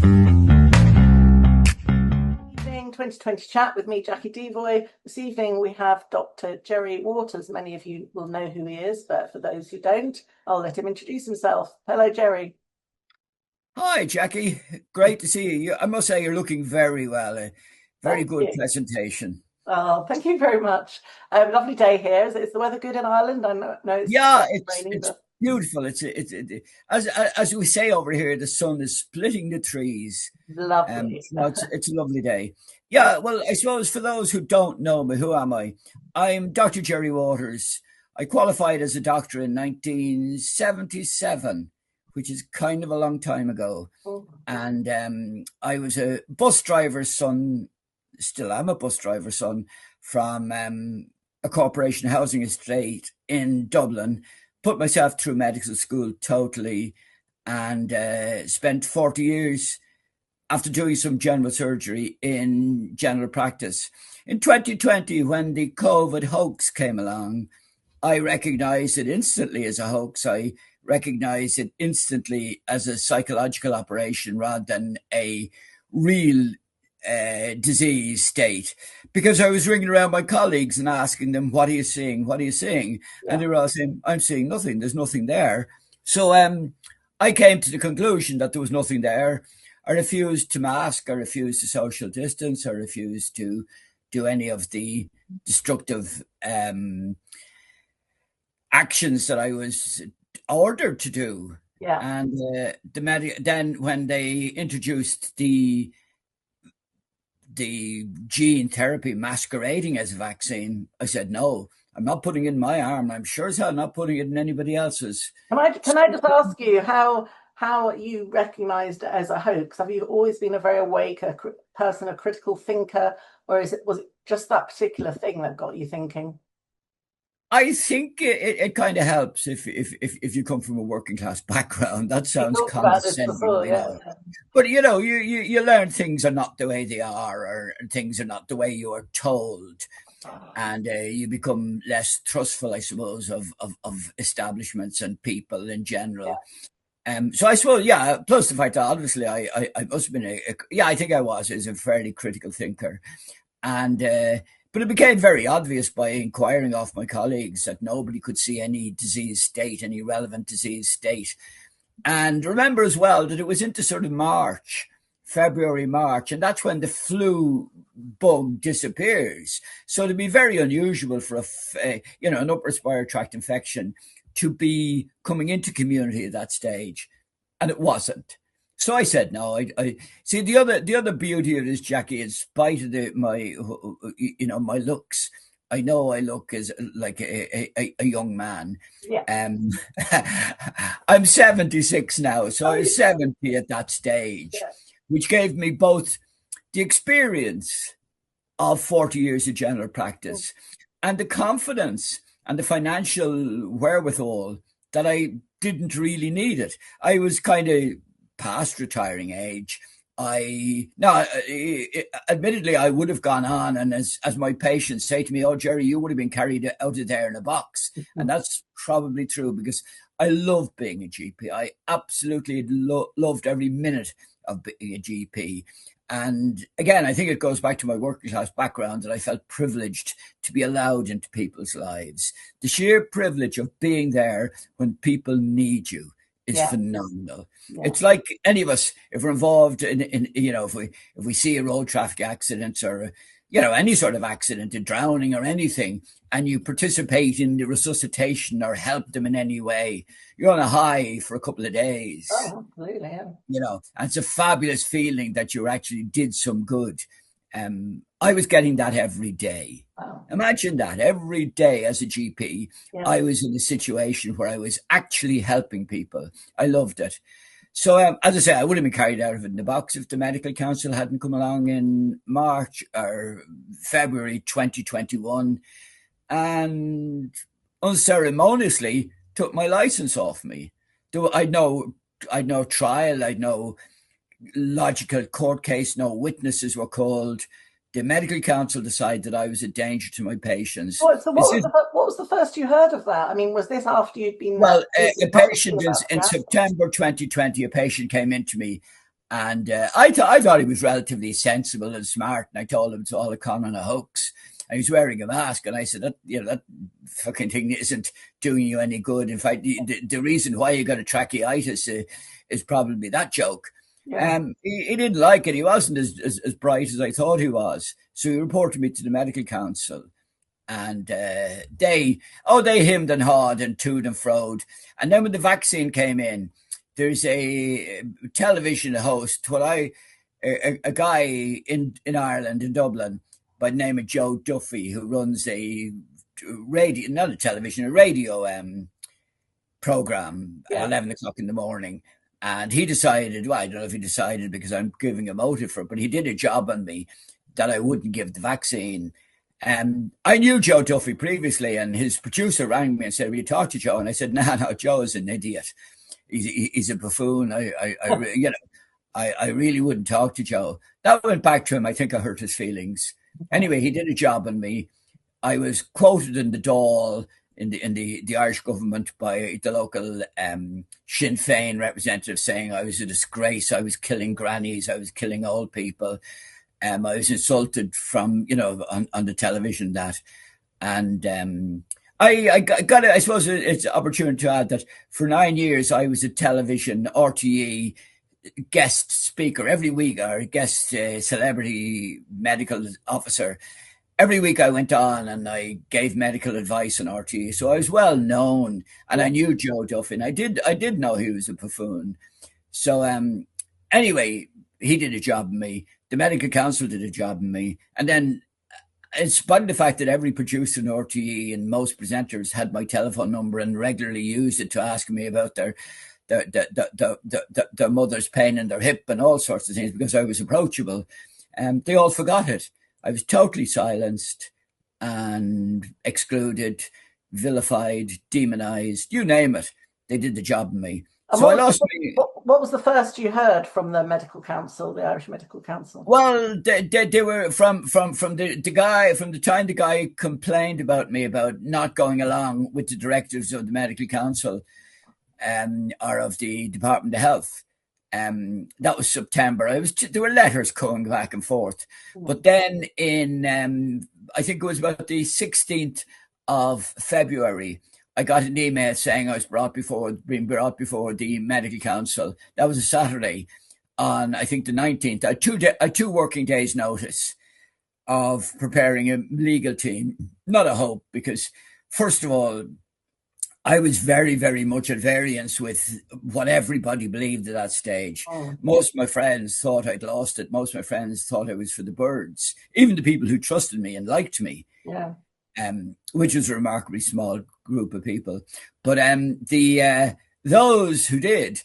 Evening 2020 chat with me, Jackie Devoy. This evening we have Dr. Gerry Waters. Many of you will know who he is, but for those who don't, I'll let him introduce himself. Hello, Gerry. Hi, Jackie. Great to see you. I must say you're looking very well. A very Thank good you. presentation. Oh, thank you very much. Lovely day here. Is the weather good in Ireland? I know it's Yeah, raining, it's but beautiful. As we say over here, the sun is splitting the trees. lovely. So it's a lovely day. Yeah. Yeah, well, I suppose for those who don't know me, who am I? I'm Dr. Gerry Waters. I qualified as a doctor in 1977, which is kind of a long time ago. And I was a bus driver's son, still am a bus driver's son, from a corporation housing estate in Dublin. Put myself through medical school totally, and spent 40 years after doing some general surgery in general practice. In 2020, when the COVID hoax came along, I recognized it instantly as a hoax. I recognized it instantly as a psychological operation rather than a real disease state, because I was ringing around my colleagues and asking them, "What are you seeing? What are you seeing?" And Yeah. they were all saying, "I'm seeing nothing. There's nothing there." So I came to the conclusion that there was nothing there. I refused to mask. I refused to social distance. I refused to do any of the destructive actions that I was ordered to do. Yeah. And then when they introduced the gene therapy masquerading as a vaccine, I said, no, I'm not putting it in my arm. I'm sure as hell not putting it in anybody else's. Can I just ask you how you recognised it as a hoax? Have you always been a very awake person, a critical thinker, or was it just that particular thing that got you thinking? I think it kind of helps if you come from a working class background. That We sounds talked about this condescending, before, yeah. but you learn things are not the way they are, or things are not the way you are told, and you become less trustful, I suppose, of establishments and people in Yeah. general. So I suppose, yeah. Plus the fact that obviously I must have been yeah, I think I was as a fairly critical thinker, and but it became very obvious by inquiring of my colleagues that nobody could see any disease state, any relevant disease state. And remember as well that it was into sort of March, February, March, and that's when the flu bug disappears. So it'd be very unusual for an upper respiratory tract infection to be coming into community at that stage, and it wasn't. So I said no. I see the other beauty of this, Jackie, in spite of my looks. I know I look as like a young man. Yeah. Um, I'm 76 now, so Oh, I was 70 at that stage, yeah. which gave me both the experience of 40 years of general practice and the confidence and the financial wherewithal that I didn't really need it. I was kind of past retiring age. I now, admittedly, I would have gone on, and as my patients say to me, "Oh, Gerry, you would have been carried out of there in a box," and that's probably true because I love being a GP. I absolutely loved every minute of being a GP. And again, I think it goes back to my working class background that I felt privileged to be allowed into people's lives. The sheer privilege of being there when people need you is Yeah. phenomenal. Yeah. It's like any of us, if we're involved in if we see a road traffic accident or any sort of accident, a drowning or anything, and you participate in the resuscitation or help them in any way, you're on a high for a couple of days. Oh, absolutely. Yeah. And it's a fabulous feeling that you actually did some good. I was getting that every day. Wow. Imagine that every day as a GP, Yeah. I was in a situation where I was actually helping people. I loved it. So, as I say, I would have been carried out of it in the box if the medical council hadn't come along in March or February 2021 and unceremoniously took my license off me. I'd no trial, I'd no logical court case, no witnesses were called. The medical council decided that I was a danger to my patients. What, so what was the first you heard of that? I mean, was this after you'd been Well, previously a publishing patient about the in asthma? September 2020, a patient came into me And I thought he was relatively sensible and smart, and I told him it's all a con and a hoax. And he was wearing a mask, and I said that fucking thing isn't doing you any good. In fact, the reason why you got a tracheitis is probably that joke. Yeah. He didn't like it. He wasn't as bright as I thought he was. So he reported me to the medical council, and they hemmed and hawed and toed and froed. And then when the vaccine came in, there's a television host, a guy in Ireland, in Dublin, by the name of Joe Duffy, who runs a radio, not a television, a radio program at 11 o'clock in the morning. And he decided, well, I don't know if he decided because I'm giving a motive for it, but he did a job on me that I wouldn't give the vaccine. I knew Joe Duffy previously, and his producer rang me and said, will you talk to Joe? And I said, no, Joe is an idiot. He's a buffoon. I really wouldn't talk to Joe. That went back to him. I think I hurt his feelings. Anyway, he did a job on me. I was quoted in the Dáil in the Irish government by the local Sinn Féin representative saying I was a disgrace. I was killing grannies. I was killing old people. I was insulted from, on the television that. And I got it. I suppose it's an opportunity to add that for 9 years, I was a television RTE guest speaker every week, or guest celebrity medical officer. Every week I went on and I gave medical advice on RTE. So I was well known, and I knew Joe Duffy. And I did know he was a buffoon. So anyway, he did a job on me. The medical council did a job on me. And then, in spite of the fact that every producer in RTE and most presenters had my telephone number and regularly used it to ask me about their mother's pain in their hip and all sorts of things because I was approachable, they all forgot it. I was totally silenced and excluded, vilified, demonized, you name it. They did the job on me. And so what was the first you heard from the medical council, the Irish Medical Council? Well, they were from the time the guy complained about me about not going along with the directives of the medical council, or of the Department of Health. That was September. There were letters going back and forth. But then in, I think it was about the 16th of February, I got an email saying I was being brought before the medical council. That was a Saturday. On, I think, the 19th. I had 2 working days' notice of preparing a legal team. Not a hope, because, first of all, I was very, very much at variance with what everybody believed at that stage. Most of my friends thought I'd lost it. Most of my friends thought I was for the birds, even the people who trusted me and liked me, which was a remarkably small group of people. But those who did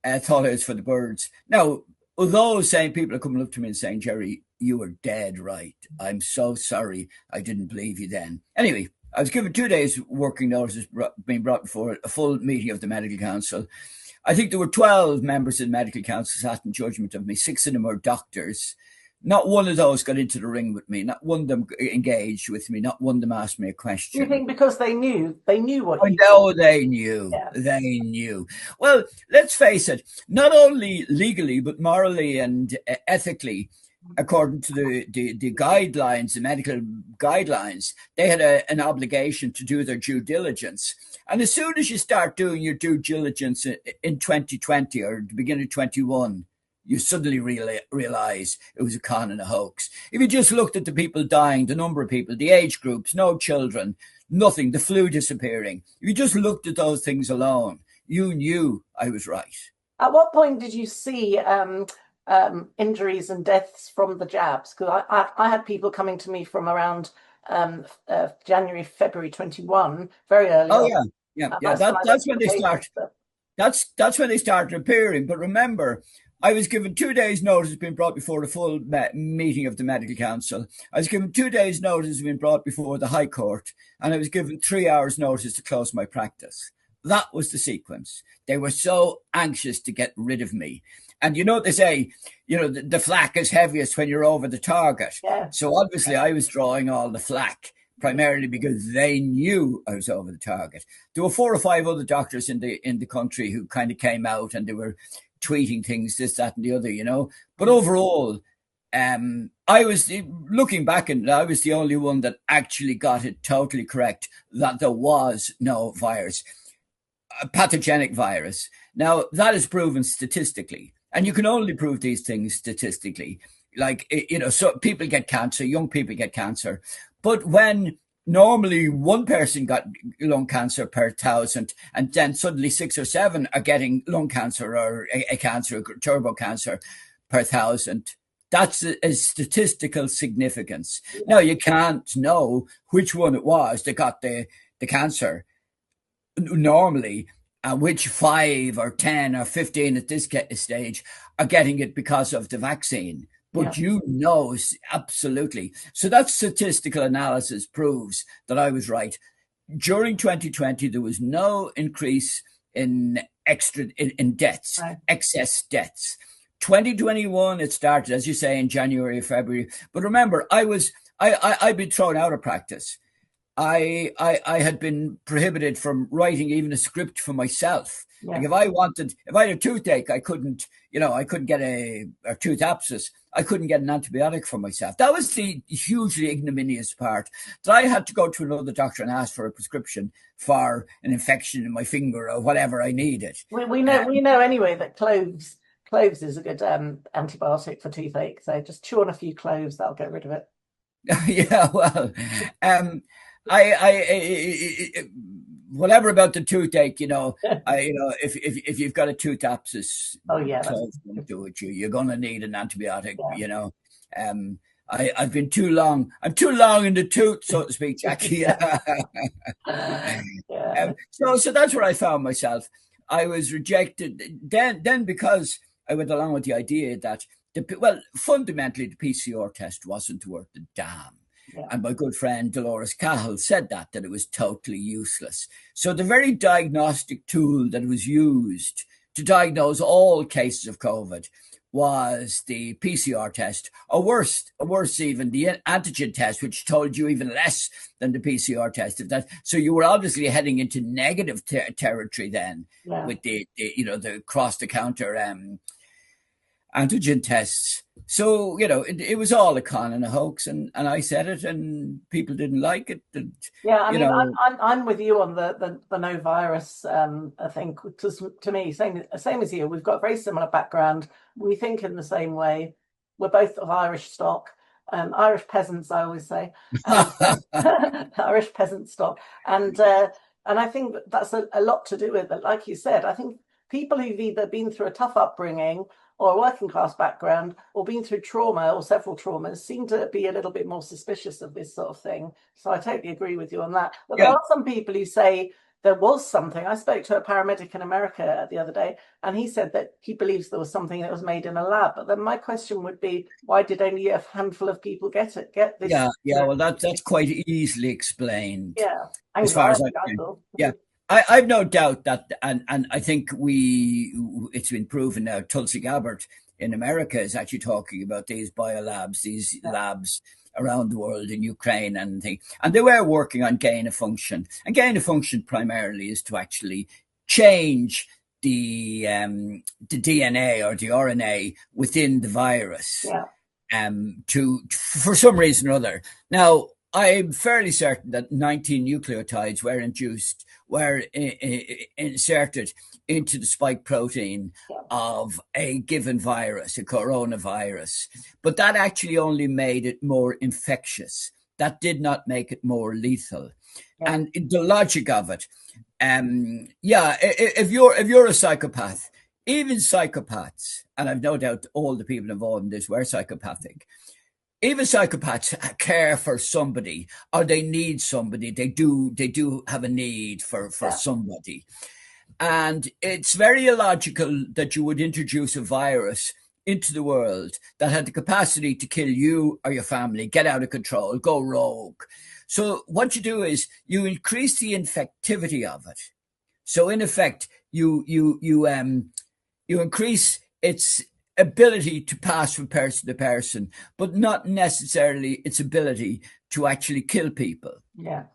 thought I was for the birds. Now, those same people are coming up to me and saying, Gerry, you were dead right. I'm so sorry. I didn't believe you then. Anyway, I was given 2 days working notice being brought before a full meeting of the medical council. I think there were 12 members of the medical council sat in judgment of me. 6 of them were doctors. Not one of those got into the ring with me. Not one of them engaged with me. Not one of them asked me a question. Do you think because they knew what you know? They knew. Yeah. They knew. Well, let's face it, not only legally, but morally and ethically, according to the guidelines, the medical guidelines, they had an obligation to do their due diligence. And as soon as you start doing your due diligence in 2020 or the beginning of 21, you suddenly realize it was a con and a hoax. If you just looked at the people dying, the number of people, the age groups, no children, nothing, the flu disappearing, if you just looked at those things alone, you knew I was right. At what point did you see injuries and deaths from the jabs? Because I had people coming to me from around January, February 21, very early. Oh, on. Yeah. That's when they start. That's when they started appearing. But remember, I was given 2 days' notice being brought before the full meeting of the medical council. I was given 2 days' notice being brought before the High Court, and I was given 3 hours' notice to close my practice. That was the sequence. They were so anxious to get rid of me. And you know what they say, the flak is heaviest when you're over the target. Yeah. So obviously I was drawing all the flak, primarily because they knew I was over the target. There were 4 or 5 other doctors in the country who kind of came out, and they were tweeting things, this, that, and the other, you know. But overall, I was looking back, and I was the only one that actually got it totally correct that there was no virus, a pathogenic virus. Now that is proven statistically, and you can only prove these things statistically. Like, you know, so people get cancer, young people get cancer, but when normally one person got lung cancer per thousand, and then suddenly 6 or 7 are getting lung cancer or a cancer, turbo cancer per thousand. That's a statistical significance. Now, you can't know which one it was that got the cancer normally, which 5 or 10 or 15 at this stage are getting it because of the vaccine. But you know, absolutely. So that statistical analysis proves that I was right. During 2020, there was no increase in deaths, excess deaths. 2021, it started, as you say, in January or February. But remember, I'd been thrown out of practice. I had been prohibited from writing even a script for myself. Like, if I had a toothache, I couldn't get a tooth abscess. I couldn't get an antibiotic for myself. That was the hugely ignominious part, that I had to go to another doctor and ask for a prescription for an infection in my finger or whatever I needed. We know anyway that cloves is a good antibiotic for toothache. So just chew on a few cloves, that'll get rid of it. Yeah, well, I whatever about the toothache, you know, if you've got a tooth abscess, cloves won't do it. You're going to need an antibiotic, you know. I'm too long in the tooth, so to speak, Jackie. So that's where I found myself. I was rejected then because I went along with the idea that fundamentally the PCR test wasn't worth the damn. And my good friend Dolores Cahill said that it was totally useless. So the very diagnostic tool that was used to diagnose all cases of COVID was the PCR test, or worse even, the antigen test, which told you even less than the PCR test. So you were obviously heading into negative territory then with the cross the counter antigen tests. So, you know, it was all a con and a hoax, and I said it, and people didn't like it. And, I'm with you on the no virus. I think, because to me, same as you, we've got a very similar background. We think in the same way. We're both of Irish stock, Irish peasants, I always say, Irish peasant stock, and I think that's a lot to do with it. Like you said, I think people who've either been through a tough upbringing or a working class background or been through trauma or several traumas seem to be a little bit more suspicious of this sort of thing. So I totally agree with you on that. But there are some people who say there was something. I spoke to a paramedic in America the other day, and he said that he believes there was something that was made in a lab. But then my question would be, why did only a handful of people get this? Yeah. Well, that's quite easily explained. Yeah. As far as I can. Yeah. I've no doubt that, and I think it's been proven now, Tulsi Gabbard in America is actually talking about these biolabs, these labs around the world in Ukraine and things. And they were working on gain of function. And gain of function primarily is to actually change the DNA or the RNA within the virus for some reason or other. Now, I'm fairly certain that 19 nucleotides were inserted into the spike protein of a given virus, a coronavirus. But that actually only made it more infectious. That did not make it more lethal. Yeah. And the logic of it, if you're a psychopath, even psychopaths, and I've no doubt all the people involved in this were psychopathic, even psychopaths care for somebody, or they need somebody. They do have a need for somebody. And it's very illogical that you would introduce a virus into the world that had the capacity to kill you or your family, get out of control, go rogue. So what you do is you increase the infectivity of it. So in effect, you increase its ability to pass from person to person, but not necessarily its ability to actually kill people. Yeah.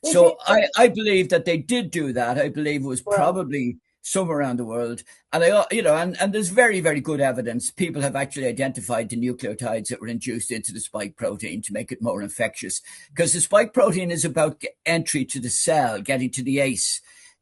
So I believe that they did do that. I believe it was probably some around the world. And and there's very, very good evidence. People have actually identified the nucleotides that were induced into the spike protein to make it more infectious, because the spike protein is about entry to the cell, getting to the ACE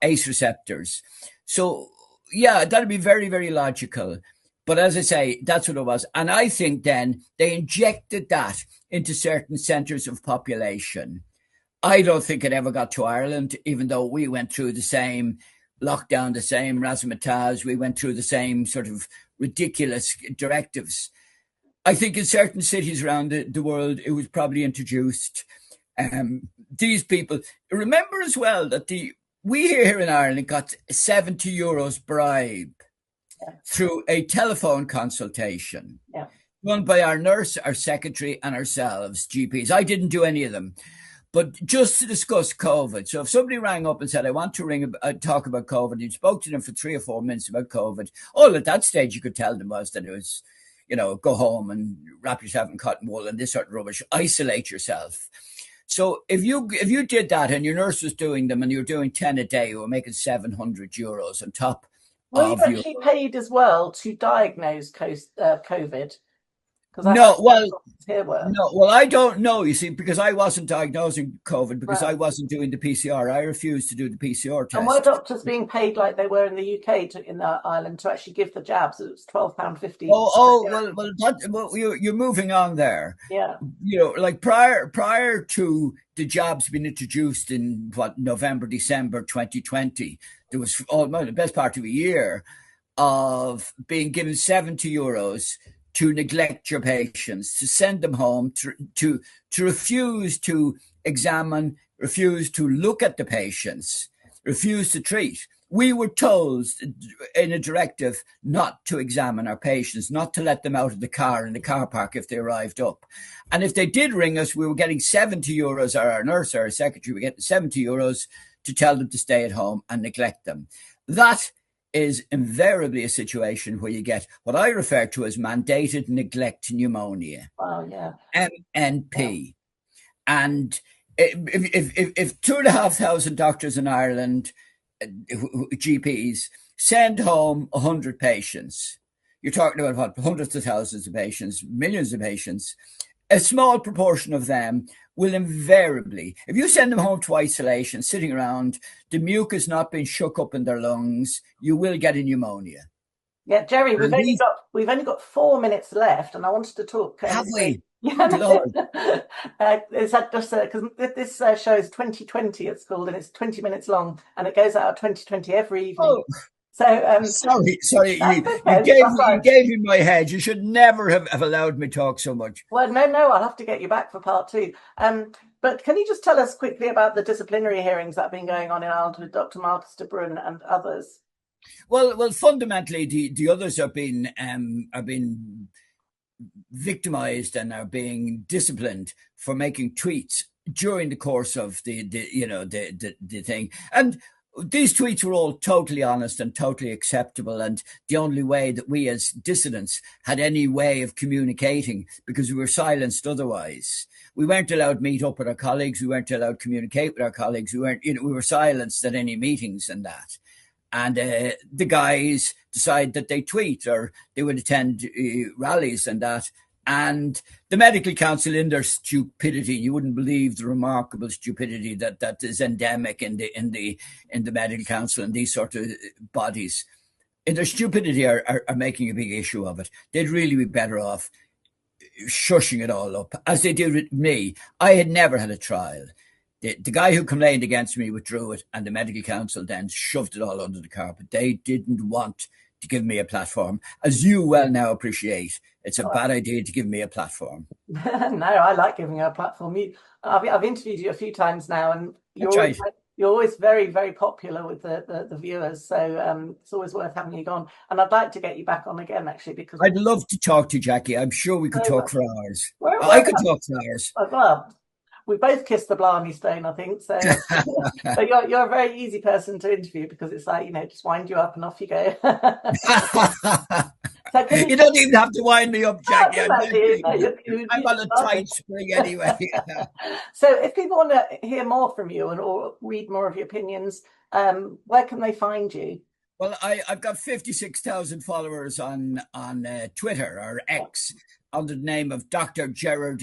receptors. So yeah, that'd be very, very logical. But as I say, that's what it was. And I think then they injected that into certain centres of population. I don't think it ever got to Ireland, even though we went through the same lockdown, the same razzmatazz. We went through the same sort of ridiculous directives. I think in certain cities around the world, it was probably introduced. These people remember as well that we here in Ireland got €70 bribe through a telephone consultation run by our nurse, our secretary, and ourselves, GPs. I didn't do any of them, but just to discuss COVID. So if somebody rang up and said, I want to talk about COVID, you spoke to them for 3 or 4 minutes about COVID, all at that stage you could tell them was that it was, go home and wrap yourself in cotton wool and this sort of rubbish, isolate yourself. So if you did that and your nurse was doing them and you were doing 10 a day, you were making €700 on top. Were you actually paid as well to diagnose COVID? No, well, I don't know, you see, because I wasn't diagnosing COVID because I wasn't doing the PCR. I refused to do the PCR test. And were doctors being paid like they were in the UK in Ireland to actually give the jabs? It was £12.50. Well, you're moving on there. Yeah. Like prior to the jabs being introduced in November, December 2020, there was the best part of a year of being given €70 to neglect your patients, to send them home, to refuse to examine, refuse to look at the patients, refuse to treat. We were told in a directive not to examine our patients, not to let them out of the car in the car park if they arrived up. And if they did ring us, we were getting €70, or our nurse or our secretary were getting €70 to tell them to stay at home and neglect them. That is invariably a situation where you get what I refer to as mandated neglect pneumonia. Oh, yeah. MNP. Yeah. And if 2,500 doctors in Ireland, GPs, send home 100 patients, you're talking about hundreds of thousands of patients, millions of patients, a small proportion of them will invariably, if you send them home to isolation, sitting around, the mucus not being shook up in their lungs, you will get a pneumonia. Yeah, Gerry, we've only got 4 minutes left, and I wanted to talk. Have we? Yeah, it's just because this show is 2020. It's called, and it's 20 minutes long, and it goes out 2020 every evening. Oh. So sorry, you gave me my head. You should never have allowed me talk so much. Well, no, I'll have to get you back for part 2. But can you just tell us quickly about the disciplinary hearings that have been going on in Ireland with Dr. Marcus de Bruin and others? Well, fundamentally, the others are being victimized and are being disciplined for making tweets during the course of the thing. And these tweets were all totally honest and totally acceptable, and the only way that we as dissidents had any way of communicating, because we were silenced otherwise. We weren't allowed to meet up with our colleagues. We weren't allowed to communicate with our colleagues. We were silenced at any meetings and that. And the guys decide that they tweet or they would attend rallies and that. And the medical council, in their stupidity, you wouldn't believe the remarkable stupidity that is endemic in the medical council and these sort of bodies. In their stupidity, are making a big issue of it. They'd really be better off shushing it all up, as they did with me. I had never had a trial. The guy who complained against me withdrew it, and the medical council then shoved it all under the carpet. They didn't want to give me a platform, as you well now appreciate. It's a bad idea to give me a platform. No, I like giving you a platform. I've interviewed you a few times now, and you're always very, very popular with the viewers. So it's always worth having you on. And I'd like to get you back on again, actually, because I'd love to talk to you, Jackie. I'm sure we could talk for hours. I could talk for hours. Well, we both kissed the Blarney Stone, I think. So, but you're a very easy person to interview, because it's like, just wind you up and off you go. So you don't even have to wind me up, Jackie. I'm on a tight spring anyway. So if people want to hear more from you or read more of your opinions, where can they find you? Well, I've got 56,000 followers on Twitter or X under the name of Dr. Gerard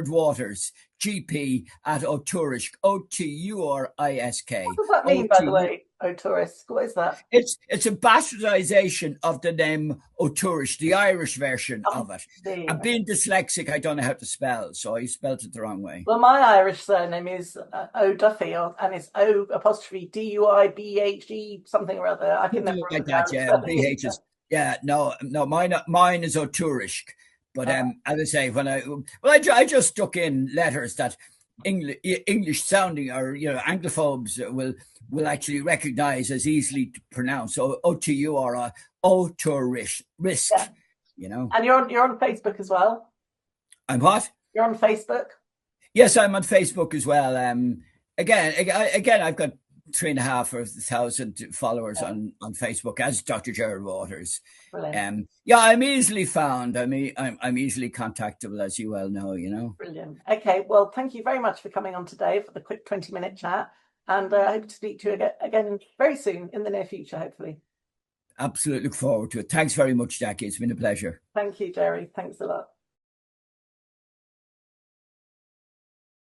Waters, GP at Oturisk, What Oturisk, does that mean, by the OTU. way, oh tourist? What is that? It's a bastardization of the name Oturish, the Irish version I of it. see. And being dyslexic, I don't know how to spell, so I spelled it the wrong way. Well, my Irish surname is O'Duffy, and it's O apostrophe Duibhe something or other. I can never Something like remember the that, Irish yeah. spelling. BH is yeah, no, mine is Oturisk. But as I say, I just stuck in letters that English sounding or Anglophobes will actually recognize as easily to pronounce. So OTU or Oturisk, Yeah. And you're on Facebook as well. I'm what? You're on Facebook. Yes, I'm on Facebook as well. Again, I've got 3,500 followers on Facebook as Dr. Gerry Waters. Brilliant. Yeah, I'm easily found. I'm easily contactable, as you well know. Brilliant. Okay, well, thank you very much for coming on today for the quick 20-minute chat, and I hope to speak to you again very soon in the near future, hopefully. Absolutely look forward to it. Thanks very much, Jackie. It's been a pleasure. Thank you, Gerry. Thanks a lot.